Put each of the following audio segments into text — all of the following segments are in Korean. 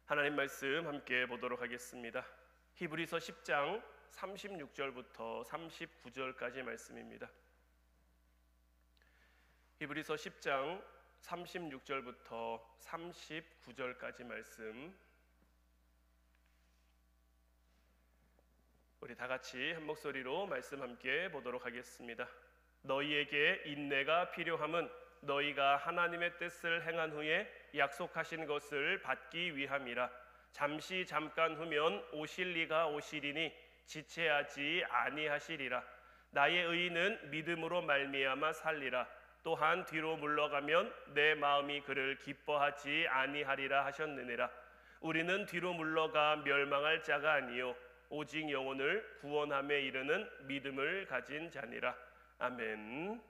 하나님 말씀 함께 보도록 하겠습니다. 히브리서 10장 36절부터 39절까지 말씀입니다. 히브리서 10장 36절부터 39절까지 말씀, 우리 다 같이 한 목소리로 말씀 함께 보도록 하겠습니다. 너희에게 인내가 필요함은 너희가 하나님의 뜻을 행한 후에 약속하신 것을 받기 위함이라. 잠시 잠깐 후면 오실 이가 오시리니 지체하지 아니하시리라. 나의 의인은 믿음으로 말미암아 살리라. 또한 뒤로 물러가면 내 마음이 그를 기뻐하지 아니하리라 하셨느니라. 우리는 뒤로 물러가 멸망할 자가 아니요 오직 영혼을 구원함에 이르는 믿음을 가진 자니라. 아멘.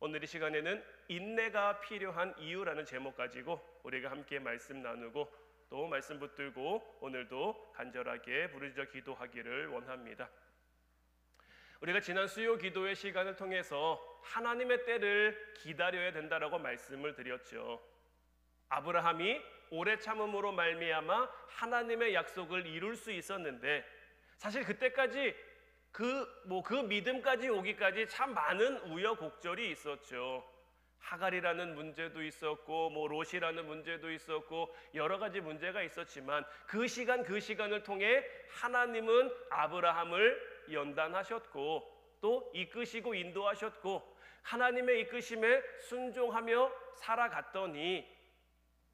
오늘 이 시간에는 인내가 필요한 이유라는 제목 가지고 우리가 함께 말씀 나누고 또 말씀 붙들고 오늘도 간절하게 부르짖어 기도하기를 원합니다. 우리가 지난 수요 기도의 시간을 통해서 하나님의 때를 기다려야 된다라고 말씀을 드렸죠. 아브라함이 오래 참음으로 말미암아 하나님의 약속을 이룰 수 있었는데, 사실 그때까지 그 믿음까지 오기까지 참 많은 우여곡절이 있었죠. 하갈이라는 문제도 있었고 롯이라는 문제도 있었고 여러 가지 문제가 있었지만 그 시간을 통해 하나님은 아브라함을 연단하셨고 또 이끄시고 인도하셨고 하나님의 이끄심에 순종하며 살아갔더니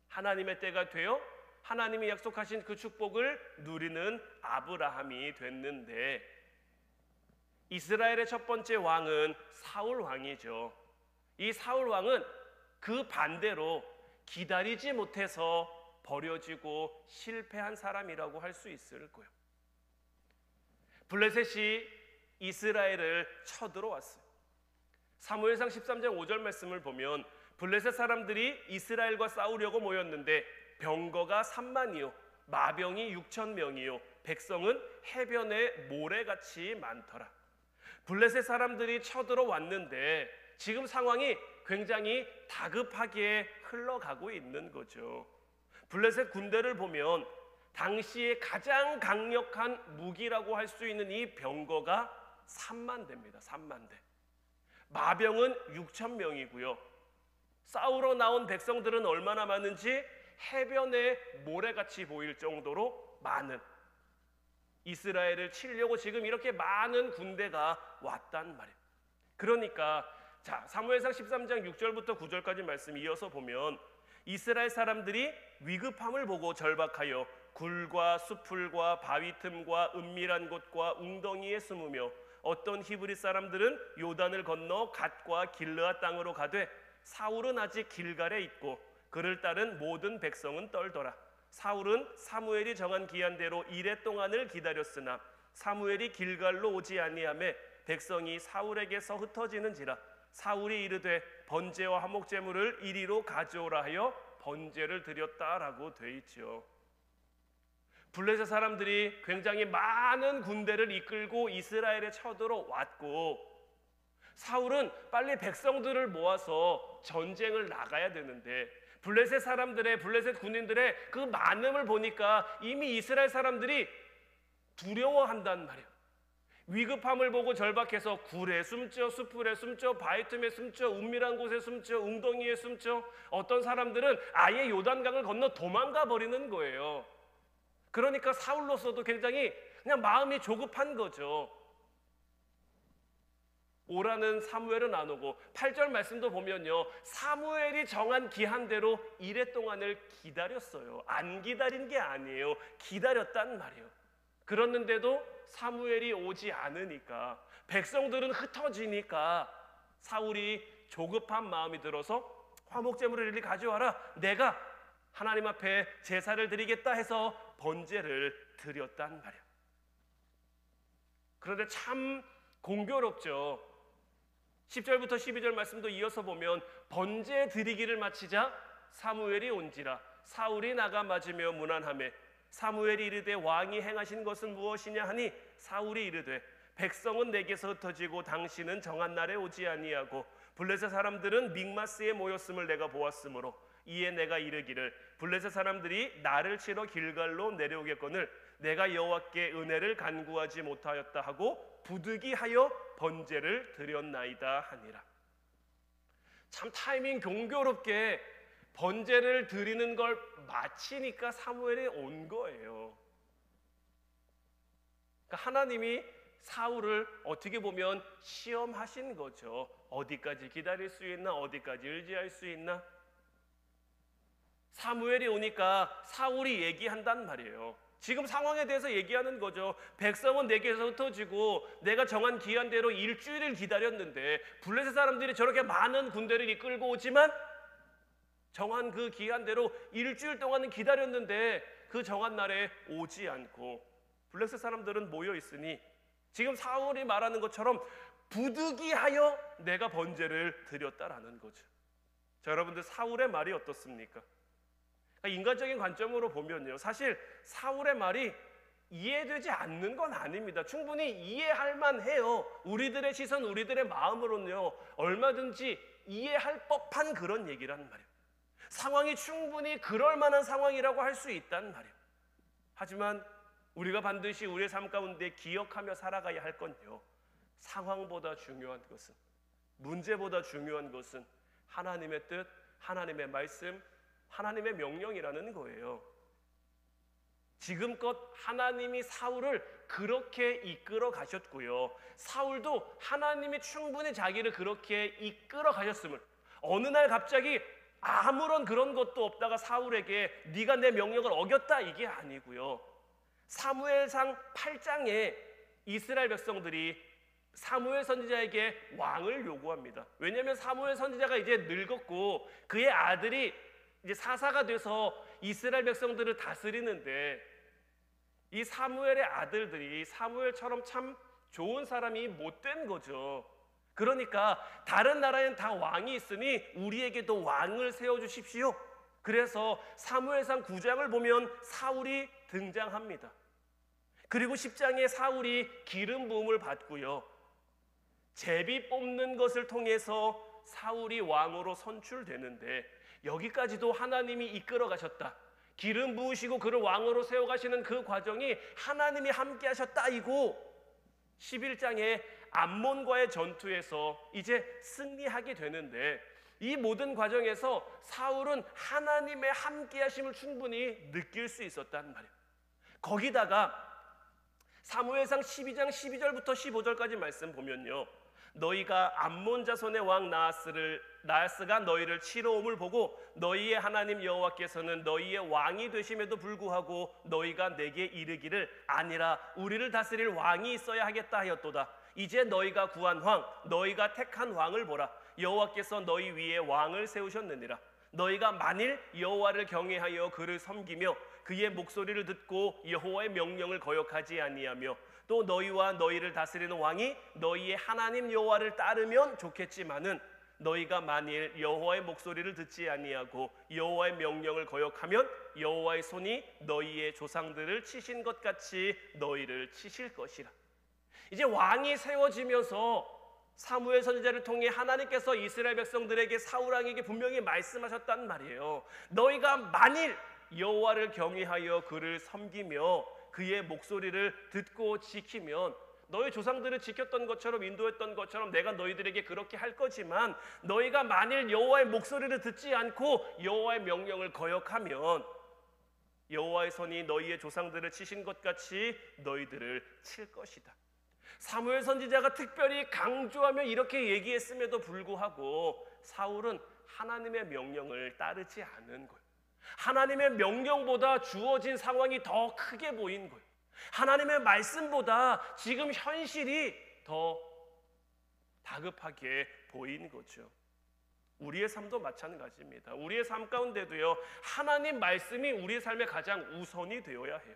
하나님의 때가 되어 하나님이 약속하신 그 축복을 누리는 아브라함이 됐는데, 이스라엘의 첫 번째 왕은 사울 왕이죠. 이 사울 왕은 그 반대로 기다리지 못해서 버려지고 실패한 사람이라고 할 수 있을 거예요. 블레셋이 이스라엘을 쳐들어왔어요. 사무엘상 13장 5절 말씀을 보면 블레셋 사람들이 이스라엘과 싸우려고 모였는데 병거가 3만이요 마병이 6,000명이요 백성은 해변에 모래같이 많더라. 블레셋 사람들이 쳐들어왔는데 지금 상황이 굉장히 다급하게 흘러가고 있는 거죠. 블레셋 군대를 보면 당시에 가장 강력한 무기라고 할 수 있는 이 병거가 3만 대입니다. 3만 대. 마병은 6,000명이고요. 싸우러 나온 백성들은 얼마나 많은지 해변에 모래같이 보일 정도로 많은, 이스라엘을 치려고 지금 이렇게 많은 군대가 왔단 말이에요. 그러니까 사무엘상 13장 6절부터 9절까지 말씀 이어서 보면 이스라엘 사람들이 위급함을 보고 절박하여 굴과 수풀과 바위 틈과 은밀한 곳과 웅덩이에 숨으며 어떤 히브리 사람들은 요단을 건너 갓과 길르앗 땅으로 가되 사울은 아직 길갈에 있고 그를 따른 모든 백성은 떨더라. 사울은 사무엘이 정한 기한대로 이레 동안을 기다렸으나 사무엘이 길갈로 오지 아니하매 백성이 사울에게서 흩어지는지라. 사울이 이르되 번제와 화목제물을 이리로 가져오라 하여 번제를 드렸다라고 돼 있죠. 블레셋 사람들이 굉장히 많은 군대를 이끌고 이스라엘에 쳐들어왔고 사울은 빨리 백성들을 모아서 전쟁을 나가야 되는데 블레셋 군인들의 그 많음을 보니까 이미 이스라엘 사람들이 두려워한단 말이에요. 위급함을 보고 절박해서 굴에 숨죠, 수풀에 숨죠, 바위 틈에 숨죠, 은밀한 곳에 숨죠, 웅덩이에 숨죠. 어떤 사람들은 아예 요단강을 건너 도망가 버리는 거예요. 그러니까 사울로서도 굉장히 그냥 마음이 조급한 거죠. 오라는 사무엘은 안 오고 8절 말씀도 보면요, 사무엘이 정한 기한대로 이레 동안을 기다렸어요. 안 기다린 게 아니에요. 기다렸단 말이에요. 그랬는데도 사무엘이 오지 않으니까, 백성들은 흩어지니까 사울이 조급한 마음이 들어서 화목제물을 이리 가져와라, 내가 하나님 앞에 제사를 드리겠다 해서 번제를 드렸단 말이에요. 그런데 참 공교롭죠. 10절부터 12절 말씀도 이어서 보면 번제 드리기를 마치자 사무엘이 온지라. 사울이 나가 맞으며 문안하매 사무엘이 이르되 왕이 행하신 것은 무엇이냐 하니 사울이 이르되 백성은 내게서 흩어지고 당신은 정한 날에 오지 아니하고 블레셋 사람들은 믹마스에 모였음을 내가 보았으므로 이에 내가 이르기를 블레셋 사람들이 나를 치러 길갈로 내려오겠거늘 내가 여호와께 은혜를 간구하지 못하였다 하고 부득이하여 번제를 드렸나이다 하니라. 참 타이밍 공교롭게 번제를 드리는 걸 마치니까 사무엘이 온 거예요. 그러니까 하나님이 사울을 어떻게 보면 시험하신 거죠. 어디까지 기다릴 수 있나, 어디까지 의지할 수 있나. 사무엘이 오니까 사울이 얘기한단 말이에요. 지금 상황에 대해서 얘기하는 거죠. 백성은 내게서 흩어지고 내가 정한 기한대로 일주일을 기다렸는데 블레셋 사람들이 저렇게 많은 군대를 이끌고 오지만 정한 그 기한대로 일주일 동안은 기다렸는데 그 정한 날에 오지 않고 블레셋 사람들은 모여 있으니 지금 사울이 말하는 것처럼 부득이하여 내가 번제를 드렸다라는 거죠. 자, 여러분들 사울의 말이 어떻습니까? 인간적인 관점으로 보면요, 사실 사울의 말이 이해되지 않는 건 아닙니다. 충분히 이해할 만해요. 우리들의 시선, 우리들의 마음으로는요 얼마든지 이해할 법한 그런 얘기라는 말이에요. 상황이 충분히 그럴 만한 상황이라고 할 수 있단 말이에요. 하지만 우리가 반드시 우리의 삶 가운데 기억하며 살아가야 할 건요, 상황보다 중요한 것은, 문제보다 중요한 것은 하나님의 뜻, 하나님의 말씀, 하나님의 명령이라는 거예요. 지금껏 하나님이 사울을 그렇게 이끌어 가셨고요, 사울도 하나님이 충분히 자기를 그렇게 이끌어 가셨음을, 어느 날 갑자기 아무런 그런 것도 없다가 사울에게 네가 내 명령을 어겼다 이게 아니고요, 사무엘상 8장에 이스라엘 백성들이 사무엘 선지자에게 왕을 요구합니다. 왜냐하면 사무엘 선지자가 이제 늙었고 그의 아들이 이제 사사가 돼서 이스라엘 백성들을 다스리는데, 이 사무엘의 아들들이 사무엘처럼 참 좋은 사람이 못된 거죠. 그러니까 다른 나라엔 다 왕이 있으니 우리에게도 왕을 세워주십시오. 그래서 사무엘상 9장을 보면 사울이 등장합니다. 그리고 10장에 사울이 기름 부음을 받고요, 제비 뽑는 것을 통해서 사울이 왕으로 선출되는데, 여기까지도 하나님이 이끌어 가셨다, 기름 부으시고 그를 왕으로 세워가시는 그 과정이 하나님이 함께 하셨다이고, 11장에 암몬과의 전투에서 이제 승리하게 되는데, 이 모든 과정에서 사울은 하나님의 함께 하심을 충분히 느낄 수 있었단 말이에요. 거기다가 사무엘상 12장 12절부터 15절까지 말씀 보면요, 너희가 암몬 자손의 왕 나하스가 너희를 치러 옴을 보고 너희의 하나님 여호와께서는 너희의 왕이 되심에도 불구하고 너희가 내게 이르기를 아니라 우리를 다스릴 왕이 있어야 하겠다 하였도다. 이제 너희가 구한 왕, 너희가 택한 왕을 보라. 여호와께서 너희 위에 왕을 세우셨느니라. 너희가 만일 여호와를 경외하여 그를 섬기며 그의 목소리를 듣고 여호와의 명령을 거역하지 아니하며 또 너희와 너희를 다스리는 왕이 너희의 하나님 여호와를 따르면 좋겠지만은, 너희가 만일 여호와의 목소리를 듣지 아니하고 여호와의 명령을 거역하면 여호와의 손이 너희의 조상들을 치신 것 같이 너희를 치실 것이라. 이제 왕이 세워지면서 사무엘 선지자를 통해 하나님께서 이스라엘 백성들에게, 사울 왕에게 분명히 말씀하셨단 말이에요. 너희가 만일 여호와를 경외하여 그를 섬기며 그의 목소리를 듣고 지키면, 너희 조상들을 지켰던 것처럼 인도했던 것처럼 내가 너희들에게 그렇게 할 거지만, 너희가 만일 여호와의 목소리를 듣지 않고 여호와의 명령을 거역하면 여호와의 손이 너희의 조상들을 치신 것 같이 너희들을 칠 것이다. 사무엘 선지자가 특별히 강조하며 이렇게 얘기했음에도 불구하고 사울은 하나님의 명령을 따르지 않은 거예요. 하나님의 명령보다 주어진 상황이 더 크게 보인 거예요. 하나님의 말씀보다 지금 현실이 더 다급하게 보인 거죠. 우리의 삶도 마찬가지입니다. 우리의 삶 가운데도요, 하나님 말씀이 우리의 삶의 가장 우선이 되어야 해요.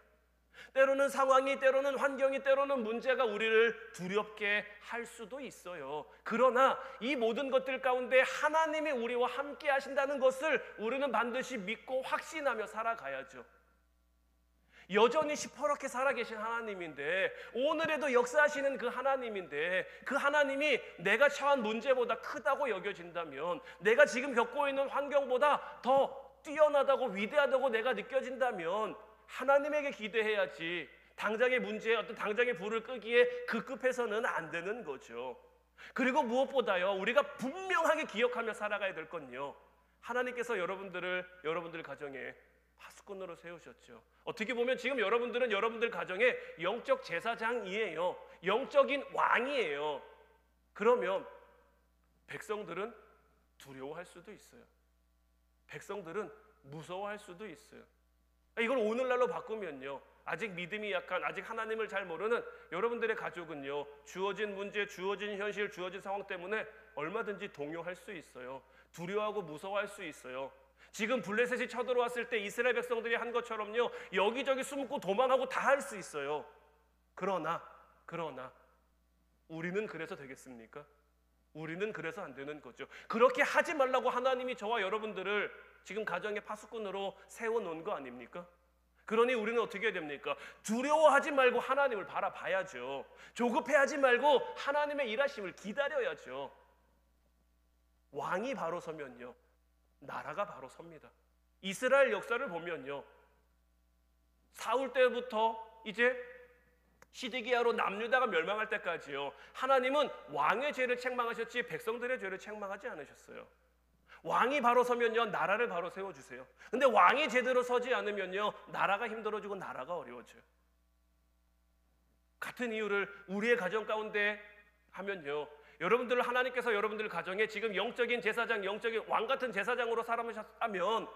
때로는 상황이, 때로는 환경이, 때로는 문제가 우리를 두렵게 할 수도 있어요. 그러나 이 모든 것들 가운데 하나님이 우리와 함께 하신다는 것을 우리는 반드시 믿고 확신하며 살아가야죠. 여전히 시퍼렇게 살아계신 하나님인데, 오늘에도 역사하시는 그 하나님인데, 그 하나님이 내가 처한 문제보다 크다고 여겨진다면, 내가 지금 겪고 있는 환경보다 더 뛰어나다고 위대하다고 내가 느껴진다면 하나님에게 기대해야지, 당장의 문제에 어떤 당장의 불을 끄기에 급급해서는 안 되는 거죠. 그리고 무엇보다요, 우리가 분명하게 기억하며 살아가야 될 건요, 하나님께서 여러분들 가정에 파수꾼으로 세우셨죠. 어떻게 보면 지금 여러분들은 여러분들 가정의 영적 제사장이에요. 영적인 왕이에요. 그러면 백성들은 두려워할 수도 있어요. 백성들은 무서워할 수도 있어요. 이걸 오늘날로 바꾸면요, 아직 믿음이 약한, 아직 하나님을 잘 모르는 여러분들의 가족은요, 주어진 문제, 주어진 현실, 주어진 상황 때문에 얼마든지 동요할 수 있어요. 두려워하고 무서워할 수 있어요. 지금 블레셋이 쳐들어왔을 때 이스라엘 백성들이 한 것처럼요, 여기저기 숨고 도망하고 다 할 수 있어요. 그러나 우리는 그래서 되겠습니까? 우리는 그래서 안 되는 거죠. 그렇게 하지 말라고 하나님이 저와 여러분들을 지금 가정의 파수꾼으로 세워놓은 거 아닙니까? 그러니 우리는 어떻게 해야 됩니까? 두려워하지 말고 하나님을 바라봐야죠. 조급해하지 말고 하나님의 일하심을 기다려야죠. 왕이 바로 서면요, 나라가 바로 섭니다. 이스라엘 역사를 보면요, 사울 때부터 이제 시드기야로 남유다가 멸망할 때까지요, 하나님은 왕의 죄를 책망하셨지 백성들의 죄를 책망하지 않으셨어요. 왕이 바로 서면요, 나라를 바로 세워주세요. 근데 왕이 제대로 서지 않으면요, 나라가 힘들어지고 나라가 어려워져요. 같은 이유를 우리의 가정 가운데 하면요, 여러분들, 하나님께서 여러분들 가정에 지금 영적인 제사장, 영적인 왕 같은 제사장으로 삼으셨다면,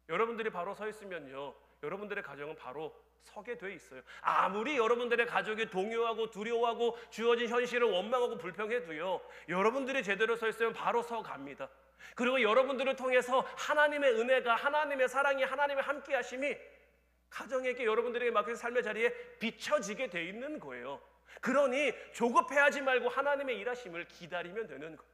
여러분들이 바로 서 있으면요, 여러분들의 가정은 바로 서게 돼 있어요. 아무리 여러분들의 가족이 동요하고 두려워하고 주어진 현실을 원망하고 불평해도요, 여러분들이 제대로 서 있으면 바로 서 갑니다. 그리고 여러분들을 통해서 하나님의 은혜가, 하나님의 사랑이, 하나님의 함께 하심이 가정에게, 여러분들에게 맡긴 삶의 자리에 비춰지게 돼 있는 거예요. 그러니 조급해하지 말고 하나님의 일하심을 기다리면 되는 거예요.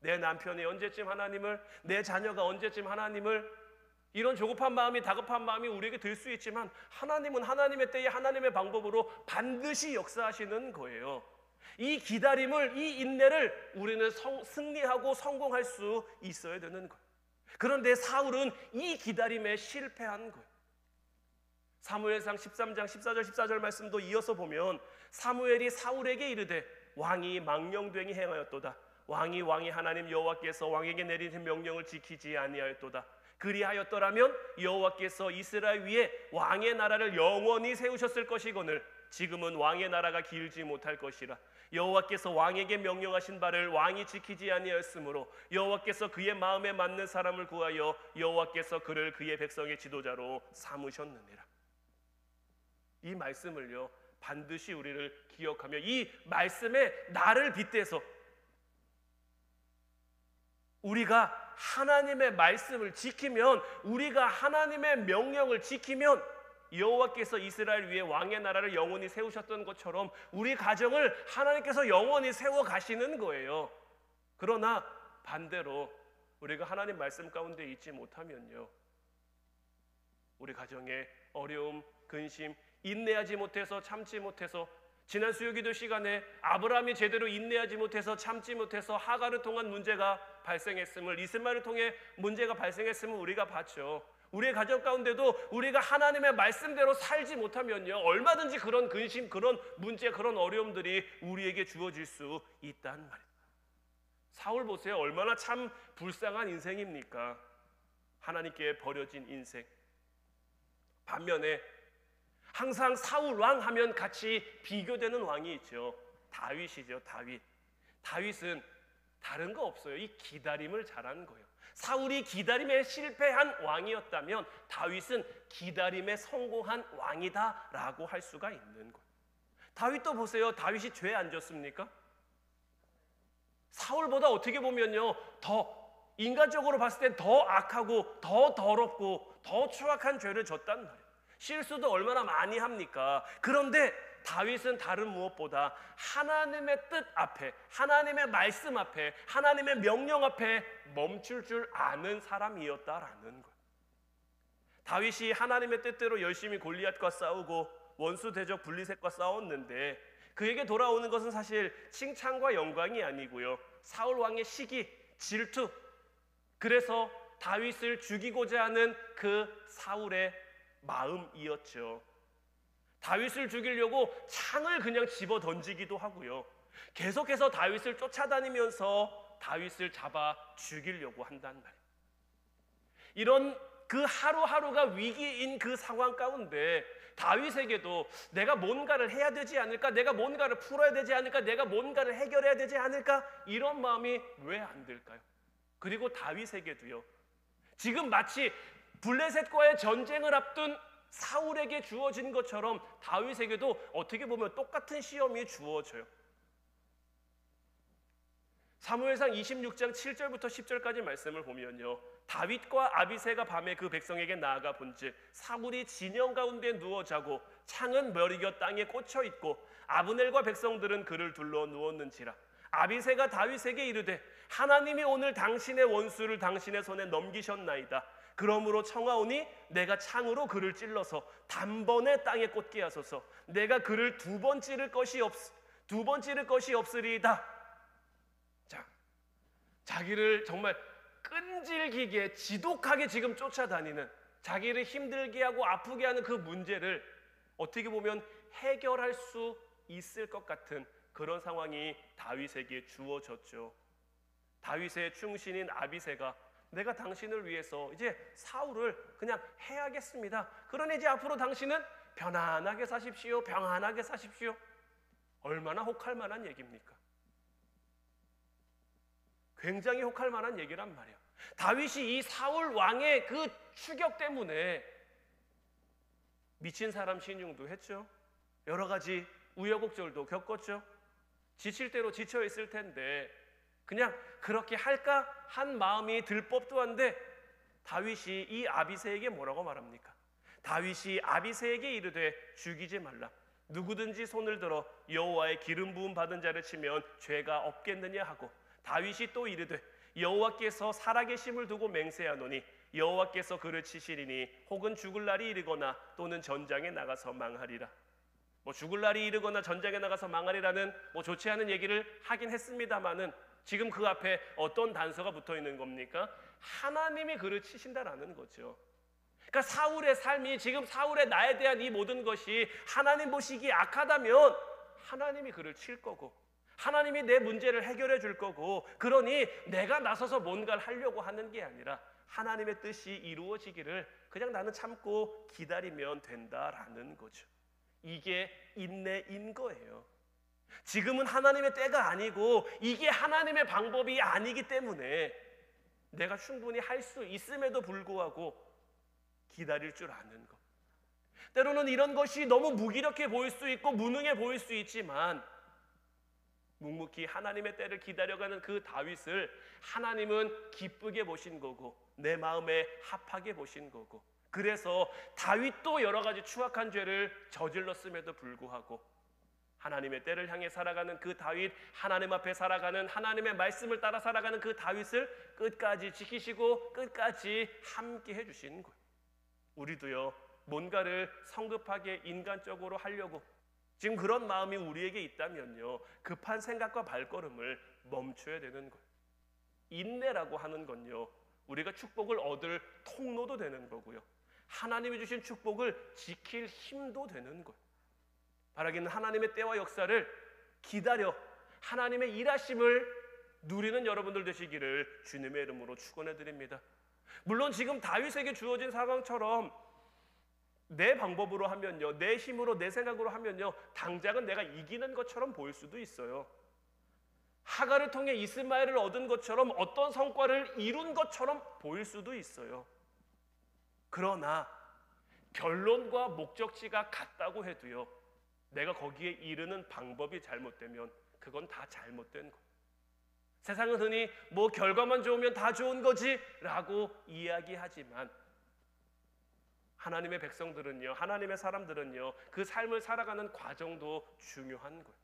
내 남편이 언제쯤 하나님을, 내 자녀가 언제쯤 하나님을, 이런 조급한 마음이, 다급한 마음이 우리에게 들 수 있지만 하나님은 하나님의 때에 하나님의 방법으로 반드시 역사하시는 거예요. 이 기다림을, 이 인내를 우리는 승리하고 성공할 수 있어야 되는 거예요. 그런데 사울은 이 기다림에 실패한 거예요. 사무엘상 13장 14절 14절 말씀도 이어서 보면, 사무엘이 사울에게 이르되 왕이 망령되이 행하였도다. 왕이 하나님 여호와께서 왕에게 내리신 명령을 지키지 아니하였도다. 그리하였더라면 여호와께서 이스라엘 위에 왕의 나라를 영원히 세우셨을 것이거늘 지금은 왕의 나라가 길지 못할 것이라. 여호와께서 왕에게 명령하신 바를 왕이 지키지 아니하였으므로 여호와께서 그의 마음에 맞는 사람을 구하여 여호와께서 그를 그의 백성의 지도자로 삼으셨느니라. 이 말씀을요, 반드시 우리를 기억하며 이 말씀에 나를 빗대서 우리가 하나님의 말씀을 지키면, 우리가 하나님의 명령을 지키면 여호와께서 이스라엘 위에 왕의 나라를 영원히 세우셨던 것처럼 우리 가정을 하나님께서 영원히 세워 가시는 거예요. 그러나 반대로 우리가 하나님 말씀 가운데 있지 못하면요, 우리 가정에 어려움, 근심, 인내하지 못해서, 참지 못해서, 지난 수요기도 시간에 아브라함이 제대로 인내하지 못해서, 참지 못해서 하갈을 통한 문제가 발생했음을, 이스마엘을 통해 문제가 발생했음을 우리가 봤죠. 우리의 가정 가운데도 우리가 하나님의 말씀대로 살지 못하면요, 얼마든지 그런 근심, 그런 문제, 그런 어려움들이 우리에게 주어질 수 있단 말이에요. 사울 보세요. 얼마나 참 불쌍한 인생입니까? 하나님께 버려진 인생. 반면에 항상 사울 왕 하면 같이 비교되는 왕이 있죠. 다윗이죠. 다윗은 다른 거 없어요. 이 기다림을 잘하는 거예요. 사울이 기다림에 실패한 왕이었다면 다윗은 기다림에 성공한 왕이다라고 할 수가 있는 거예요. 다윗도 보세요. 다윗이 죄 안 졌습니까? 사울보다 어떻게 보면요, 더 인간적으로 봤을 땐 더 악하고 더 더럽고 더 추악한 죄를 졌단 말이에요. 실수도 얼마나 많이 합니까? 그런데 다윗은 다른 무엇보다 하나님의 뜻 앞에, 하나님의 말씀 앞에, 하나님의 명령 앞에 멈출 줄 아는 사람이었다라는 거예요. 다윗이 하나님의 뜻대로 열심히 골리앗과 싸우고 원수 대적 블리셋과 싸웠는데 그에게 돌아오는 것은 사실 칭찬과 영광이 아니고요, 사울 왕의 시기, 질투. 그래서 다윗을 죽이고자 하는 그 사울의 마음이었죠. 다윗을 죽이려고 창을 그냥 집어 던지기도 하고요. 계속해서 다윗을 쫓아다니면서 다윗을 잡아 죽이려고 한단 말이에요. 이런 그 하루하루가 위기인 그 상황 가운데 다윗에게도 내가 뭔가를 해야 되지 않을까? 내가 뭔가를 풀어야 되지 않을까? 내가 뭔가를 해결해야 되지 않을까? 이런 마음이 왜 안 들까요? 그리고 다윗에게도요. 지금 마치 블레셋과의 전쟁을 앞둔 사울에게 주어진 것처럼 다윗에게도 어떻게 보면 똑같은 시험이 주어져요. 사무엘상 26장 7절부터 10절까지 말씀을 보면요, 다윗과 아비새가 밤에 그 백성에게 나아가 본즉 사울이 진영 가운데 누워 자고 창은 머리곁 땅에 꽂혀 있고 아브넬과 백성들은 그를 둘러 누웠는지라. 아비새가 다윗에게 이르되 하나님이 오늘 당신의 원수를 당신의 손에 넘기셨나이다. 그러므로 청하오니 내가 창으로 그를 찔러서 단번에 땅에 꽂게 하소서. 내가 그를 두 번 찌를 것이 없으리이다. 자, 자기를 정말 끈질기게 지독하게 지금 쫓아다니는, 자기를 힘들게 하고 아프게 하는 그 문제를 어떻게 보면 해결할 수 있을 것 같은 그런 상황이 다윗에게 주어졌죠. 다윗의 충신인 아비새가 내가 당신을 위해서 이제 사울을 그냥 해야겠습니다. 그러니 이제 앞으로 당신은 편안하게 사십시오. 평안하게 사십시오. 얼마나 혹할 만한 얘기입니까? 굉장히 혹할 만한 얘기란 말이에요. 다윗이 이 사울 왕의 그 추격 때문에 미친 사람 신용도 했죠. 여러 가지 우여곡절도 겪었죠. 지칠 대로 지쳐 있을 텐데 그냥 그렇게 할까 한 마음이 들 법도 한데 다윗이 이 아비새에게 뭐라고 말합니까? 다윗이 아비새에게 이르되 죽이지 말라. 누구든지 손을 들어 여호와의 기름 부음 받은 자를 치면 죄가 없겠느냐 하고, 다윗이 또 이르되 여호와께서 살아계심을 두고 맹세하노니 여호와께서 그를 치시리니 혹은 죽을 날이 이르거나 또는 전장에 나가서 망하리라. 죽을 날이 이르거나 전장에 나가서 망하리라는 좋지 않은 얘기를 하긴 했습니다만은 지금 그 앞에 어떤 단서가 붙어 있는 겁니까? 하나님이 그를 치신다라는 거죠. 그러니까 사울의 삶이, 지금 사울의 나에 대한 이 모든 것이 하나님 보시기에 악하다면 하나님이 그를 칠 거고, 하나님이 내 문제를 해결해 줄 거고, 그러니 내가 나서서 뭔가를 하려고 하는 게 아니라 하나님의 뜻이 이루어지기를 그냥 나는 참고 기다리면 된다라는 거죠. 이게 인내인 거예요. 지금은 하나님의 때가 아니고 이게 하나님의 방법이 아니기 때문에 내가 충분히 할 수 있음에도 불구하고 기다릴 줄 아는 것. 때로는 이런 것이 너무 무기력해 보일 수 있고 무능해 보일 수 있지만 묵묵히 하나님의 때를 기다려가는 그 다윗을 하나님은 기쁘게 보신 거고 내 마음에 합하게 보신 거고, 그래서 다윗도 여러 가지 추악한 죄를 저질렀음에도 불구하고 하나님의 때를 향해 살아가는 그 다윗, 하나님 앞에 살아가는, 하나님의 말씀을 따라 살아가는 그 다윗을 끝까지 지키시고 끝까지 함께 해주신 거예요. 우리도요, 뭔가를 성급하게 인간적으로 하려고 지금 그런 마음이 우리에게 있다면요, 급한 생각과 발걸음을 멈춰야 되는 거예요. 인내라고 하는 건요, 우리가 축복을 얻을 통로도 되는 거고요, 하나님이 주신 축복을 지킬 힘도 되는 거예요. 바라기는 하나님의 때와 역사를 기다려 하나님의 일하심을 누리는 여러분들 되시기를 주님의 이름으로 축원해 드립니다. 물론 지금 다윗에게 주어진 상황처럼 내 방법으로 하면요, 내 힘으로, 내 생각으로 하면요, 당장은 내가 이기는 것처럼 보일 수도 있어요. 하갈을 통해 이스마엘을 얻은 것처럼 어떤 성과를 이룬 것처럼 보일 수도 있어요. 그러나 결론과 목적지가 같다고 해도요, 내가 거기에 이르는 방법이 잘못되면 그건 다 잘못된 거예요. 세상은 흔히 결과만 좋으면 다 좋은 거지 라고 이야기하지만 하나님의 백성들은요, 하나님의 사람들은요, 그 삶을 살아가는 과정도 중요한 거예요.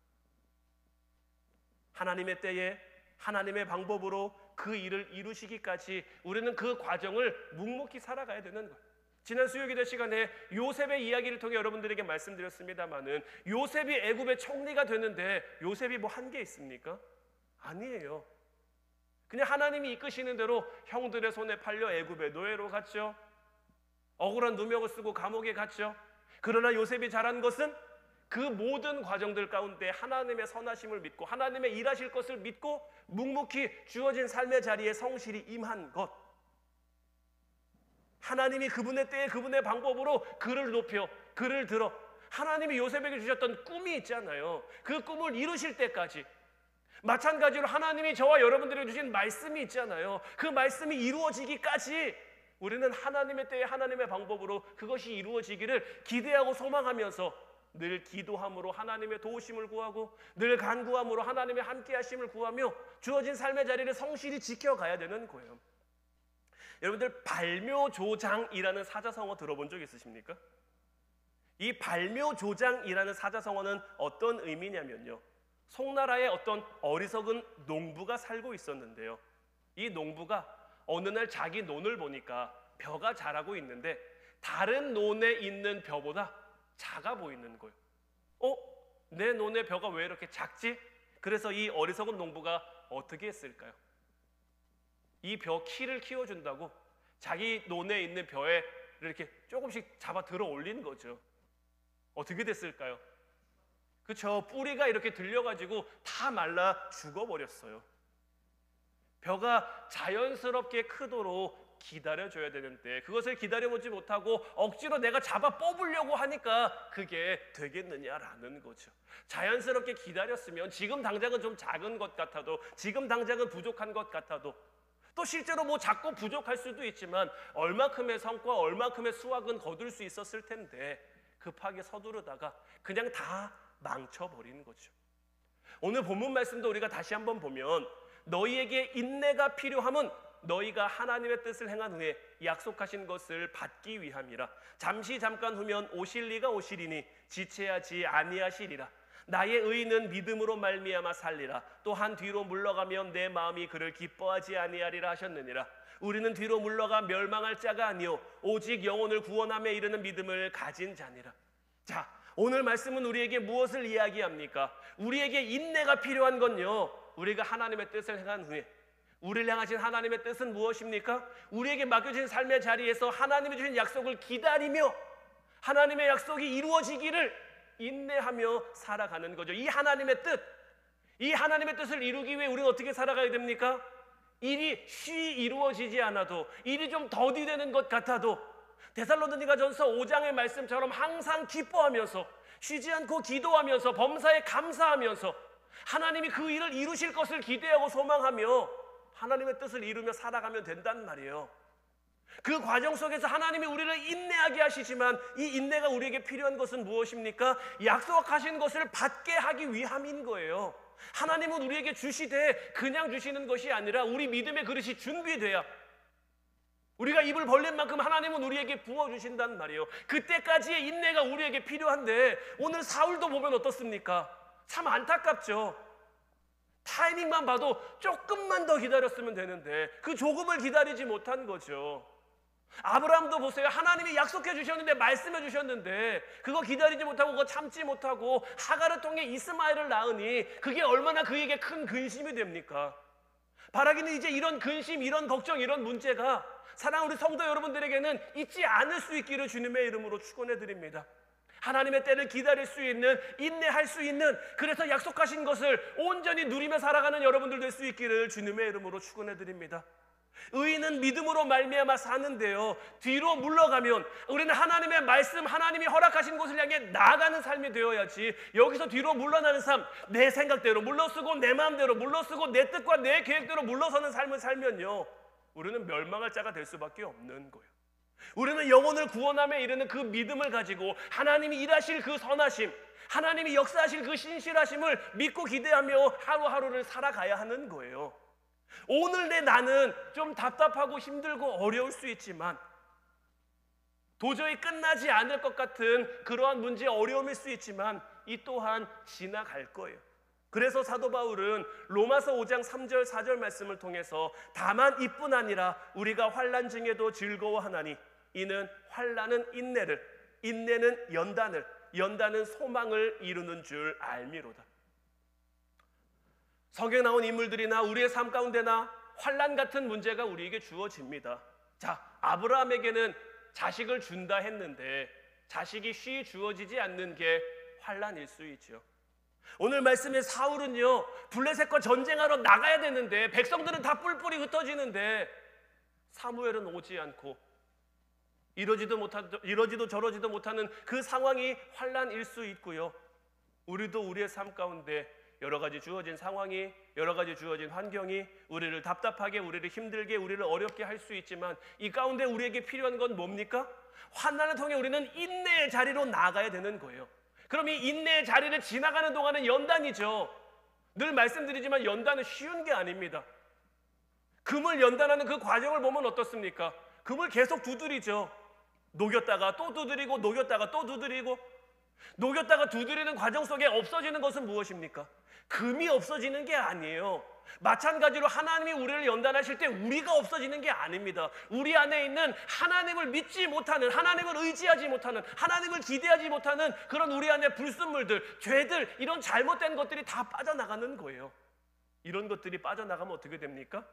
하나님의 때에 하나님의 방법으로 그 일을 이루시기까지 우리는 그 과정을 묵묵히 살아가야 되는 거예요. 지난 수요기도 시간에 요셉의 이야기를 통해 여러분들에게 말씀드렸습니다마는 요셉이 애굽의 총리가 되는데 요셉이 한 게 있습니까? 아니에요. 그냥 하나님이 이끄시는 대로 형들의 손에 팔려 애굽의 노예로 갔죠. 억울한 누명을 쓰고 감옥에 갔죠. 그러나 요셉이 잘한 것은 그 모든 과정들 가운데 하나님의 선하심을 믿고 하나님의 일하실 것을 믿고 묵묵히 주어진 삶의 자리에 성실히 임한 것. 하나님이 그분의 때에 그분의 방법으로 그를 높여 그를 들어 하나님이 요셉에게 주셨던 꿈이 있잖아요. 그 꿈을 이루실 때까지, 마찬가지로 하나님이 저와 여러분들에게 주신 말씀이 있잖아요. 그 말씀이 이루어지기까지 우리는 하나님의 때에 하나님의 방법으로 그것이 이루어지기를 기대하고 소망하면서 늘 기도함으로 하나님의 도우심을 구하고 늘 간구함으로 하나님의 함께 하심을 구하며 주어진 삶의 자리를 성실히 지켜가야 되는 거예요. 여러분들 발묘조장이라는 사자성어 들어본 적 있으십니까? 이 발묘조장이라는 사자성어는 어떤 의미냐면요, 송나라에 어떤 어리석은 농부가 살고 있었는데요, 이 농부가 어느 날 자기 논을 보니까 벼가 자라고 있는데 다른 논에 있는 벼보다 작아 보이는 거예요. 내 논의 벼가 왜 이렇게 작지? 그래서 이 어리석은 농부가 어떻게 했을까요? 이 벼 키를 키워준다고 자기 논에 있는 벼에 이렇게 조금씩 잡아 들어 올린 거죠. 어떻게 됐을까요? 그쵸, 뿌리가 이렇게 들려가지고 다 말라 죽어버렸어요. 벼가 자연스럽게 크도록 기다려줘야 되는데 그것을 기다려보지 못하고 억지로 내가 잡아 뽑으려고 하니까 그게 되겠느냐라는 거죠. 자연스럽게 기다렸으면 지금 당장은 좀 작은 것 같아도, 지금 당장은 부족한 것 같아도, 또 실제로 뭐 작고 부족할 수도 있지만 얼마큼의 성과, 얼마큼의 수확은 거둘 수 있었을 텐데 급하게 서두르다가 그냥 다 망쳐버리는 거죠. 오늘 본문 말씀도 우리가 다시 한번 보면 너희에게 인내가 필요함은 너희가 하나님의 뜻을 행한 후에 약속하신 것을 받기 위함이라. 잠시 잠깐 후면 오실 리가 오시리니 지체하지 아니하시리라. 나의 의인은 믿음으로 말미암아 살리라. 또한 뒤로 물러가면 내 마음이 그를 기뻐하지 아니하리라 하셨느니라. 우리는 뒤로 물러가 멸망할 자가 아니요 오직 영혼을 구원함에 이르는 믿음을 가진 자니라. 자, 오늘 말씀은 우리에게 무엇을 이야기합니까? 우리에게 인내가 필요한 건요, 우리가 하나님의 뜻을 행한 후에 우리를 향하신 하나님의 뜻은 무엇입니까? 우리에게 맡겨진 삶의 자리에서 하나님이 주신 약속을 기다리며 하나님의 약속이 이루어지기를 인내하며 살아가는 거죠. 이 하나님의 뜻, 이 하나님의 뜻을 이루기 위해 우리는 어떻게 살아가야 됩니까? 일이 쉬이 이루어지지 않아도, 일이 좀 더디되는 것 같아도 데살로니가전서 5장의 말씀처럼 항상 기뻐하면서 쉬지 않고 기도하면서 범사에 감사하면서 하나님이 그 일을 이루실 것을 기대하고 소망하며 하나님의 뜻을 이루며 살아가면 된단 말이에요. 그 과정 속에서 하나님이 우리를 인내하게 하시지만 이 인내가 우리에게 필요한 것은 무엇입니까? 약속하신 것을 받게 하기 위함인 거예요. 하나님은 우리에게 주시되 그냥 주시는 것이 아니라 우리 믿음의 그릇이 준비돼야, 우리가 입을 벌린 만큼 하나님은 우리에게 부어주신단 말이에요. 그때까지의 인내가 우리에게 필요한데 오늘 사울도 보면 어떻습니까? 참 안타깝죠. 타이밍만 봐도 조금만 더 기다렸으면 되는데 그 조금을 기다리지 못한 거죠. 아브라함도 보세요. 하나님이 약속해 주셨는데, 말씀해 주셨는데 그거 기다리지 못하고 그거 참지 못하고 하갈을 통해 이스마엘을 낳으니 그게 얼마나 그에게 큰 근심이 됩니까? 바라기는 이제 이런 근심, 이런 걱정, 이런 문제가 사랑하는 우리 성도 여러분들에게는 있지 않을 수 있기를 주님의 이름으로 축원해 드립니다. 하나님의 때를 기다릴 수 있는, 인내할 수 있는, 그래서 약속하신 것을 온전히 누리며 살아가는 여러분들 될 수 있기를 주님의 이름으로 축원해 드립니다. 의인은 믿음으로 말미암아 사는데요, 뒤로 물러가면 우리는 하나님의 말씀, 하나님이 허락하신 곳을 향해 나아가는 삶이 되어야지 여기서 뒤로 물러나는 삶, 내 생각대로 물러서고 내 마음대로 물러서고 내 뜻과 내 계획대로 물러서는 삶을 살면요, 우리는 멸망할 자가 될 수밖에 없는 거예요. 우리는 영혼을 구원함에 이르는 그 믿음을 가지고 하나님이 일하실 그 선하심, 하나님이 역사하실 그 신실하심을 믿고 기대하며 하루하루를 살아가야 하는 거예요. 오늘 내 나는 좀 답답하고 힘들고 어려울 수 있지만 도저히 끝나지 않을 것 같은 그러한 문제, 어려움일 수 있지만 이 또한 지나갈 거예요. 그래서 사도 바울은 로마서 5장 3절 4절 말씀을 통해서 다만 이뿐 아니라 우리가 환난 중에도 즐거워하나니 이는 환난은 인내를, 인내는 연단을, 연단은 소망을 이루는 줄 알미로다. 성경에 나온 인물들이나 우리의 삶 가운데나 환난 같은 문제가 우리에게 주어집니다. 자, 아브라함에게는 자식을 준다 했는데 자식이 쉬이 주어지지 않는 게 환난일 수 있죠. 오늘 말씀에 사울은요, 블레셋과 전쟁하러 나가야 되는데 백성들은 다 뿔뿔이 흩어지는데 사무엘은 오지 않고 이러지도 저러지도 못하는 그 상황이 환난일 수 있고요. 우리도 우리의 삶 가운데 여러 가지 주어진 상황이, 여러 가지 주어진 환경이 우리를 답답하게, 우리를 힘들게, 우리를 어렵게 할 수 있지만 이 가운데 우리에게 필요한 건 뭡니까? 환난을 통해 우리는 인내의 자리로 나아가야 되는 거예요. 그럼 이 인내의 자리를 지나가는 동안은 연단이죠. 늘 말씀드리지만 연단은 쉬운 게 아닙니다. 금을 연단하는 그 과정을 보면 어떻습니까? 금을 계속 두드리죠. 녹였다가 또 두드리고, 녹였다가 또 두드리고, 녹였다가 두드리는 과정 속에 없어지는 것은 무엇입니까? 금이 없어지는 게 아니에요. 마찬가지로 하나님이 우리를 연단하실 때 우리가 없어지는 게 아닙니다. 우리 안에 있는 하나님을 믿지 못하는, 하나님을 의지하지 못하는, 하나님을 기대하지 못하는 그런 우리 안에 불순물들, 죄들, 이런 잘못된 것들이 다 빠져나가는 거예요. 이런 것들이 빠져나가면 어떻게 됩니까?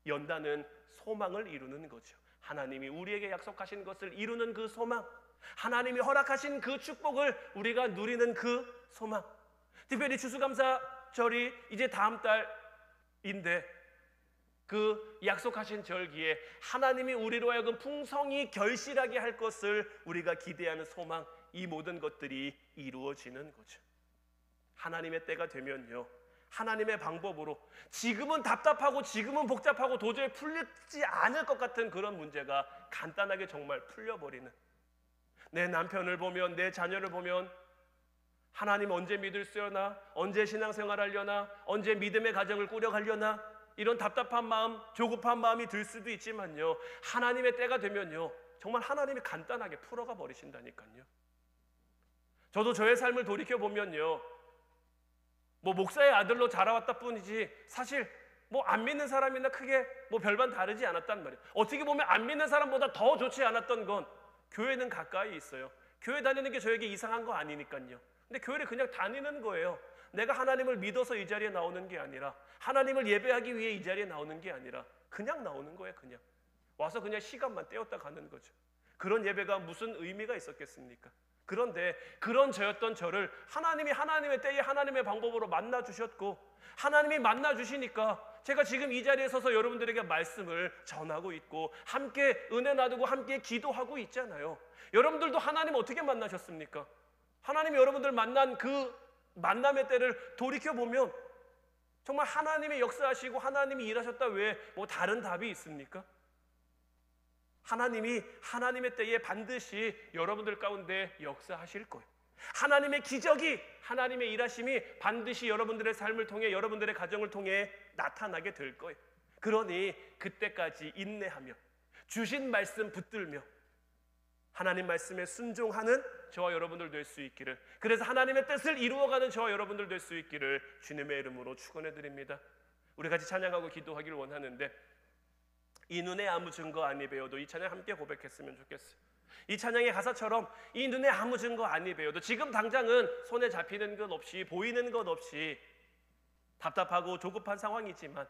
연단은 소망을 이루는 거죠. 하나님이 우리에게 약속하신 것을 이루는 그 소망, 하나님이 허락하신 그 축복을 우리가 누리는 그 소망. 특별히 추수감사절이 이제 다음 달인데 그 약속하신 절기에 하나님이 우리로 하여금 풍성히 결실하게 할 것을 우리가 기대하는 소망, 이 모든 것들이 이루어지는 거죠. 하나님의 때가 되면요, 하나님의 방법으로 지금은 답답하고 지금은 복잡하고 도저히 풀리지 않을 것 같은 그런 문제가 간단하게 정말 풀려버리는, 내 남편을 보면, 내 자녀를 보면 하나님 언제 믿을 수 있려나, 언제 신앙생활 하려나, 언제 믿음의 가정을 꾸려가려나, 이런 답답한 마음, 조급한 마음이 들 수도 있지만요, 하나님의 때가 되면요 정말 하나님이 간단하게 풀어가 버리신다니까요. 저도 저의 삶을 돌이켜보면요, 뭐 목사의 아들로 자라왔다 뿐이지 사실 뭐 안 믿는 사람이나 크게 뭐 별반 다르지 않았단 말이에요. 어떻게 보면 안 믿는 사람보다 더 좋지 않았던 건 교회는 가까이 있어요. 교회 다니는 게 저에게 이상한 거 아니니까요. 근데 교회를 그냥 다니는 거예요. 내가 하나님을 믿어서 이 자리에 나오는 게 아니라, 하나님을 예배하기 위해 이 자리에 나오는 게 아니라 그냥 나오는 거예요. 그냥 와서 그냥 시간만 때웠다 가는 거죠. 그런 예배가 무슨 의미가 있었겠습니까? 그런데 그런 저였던 저를 하나님이 하나님의 때에 하나님의 방법으로 만나주셨고, 하나님이 만나주시니까 제가 지금 이 자리에 서서 여러분들에게 말씀을 전하고 있고 함께 은혜 나누고 함께 기도하고 있잖아요. 여러분들도 하나님 어떻게 만나셨습니까? 하나님이 여러분들 만난 그 만남의 때를 돌이켜보면 정말 하나님이 역사하시고 하나님이 일하셨다 외에 뭐 다른 답이 있습니까? 하나님이 하나님의 때에 반드시 여러분들 가운데 역사하실 거예요. 하나님의 기적이, 하나님의 일하심이 반드시 여러분들의 삶을 통해, 여러분들의 가정을 통해 나타나게 될 거예요. 그러니 그때까지 인내하며 주신 말씀 붙들며 하나님 말씀에 순종하는 저와 여러분들 될 수 있기를, 그래서 하나님의 뜻을 이루어가는 저와 여러분들 될 수 있기를 주님의 이름으로 축원해 드립니다. 우리 같이 찬양하고 기도하기를 원하는데, 이 눈에 아무 증거 아니 배워도, 이 찬양 함께 고백했으면 좋겠어요. 이 찬양의 가사처럼 이 눈에 아무 증거 아니 배워도, 지금 당장은 손에 잡히는 것 없이, 보이는 것 없이 답답하고 조급한 상황이지만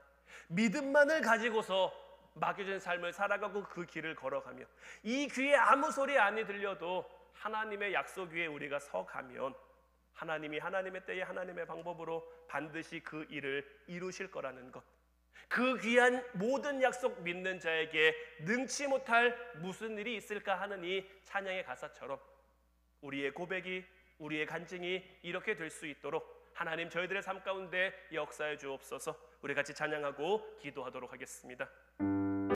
믿음만을 가지고서 맡겨진 삶을 살아가고 그 길을 걸어가며, 이 귀에 아무 소리 아니 들려도 하나님의 약속 위에 우리가 서가면 하나님이 하나님의 때에 하나님의 방법으로 반드시 그 일을 이루실 거라는 것, 그 귀한 모든 약속 믿는 자에게 능치 못할 무슨 일이 있을까 하는 이 찬양의 가사처럼 우리의 고백이, 우리의 간증이 이렇게 될 수 있도록 하나님 저희들의 삶 가운데 역사해 주옵소서. 우리 같이 찬양하고 기도하도록 하겠습니다.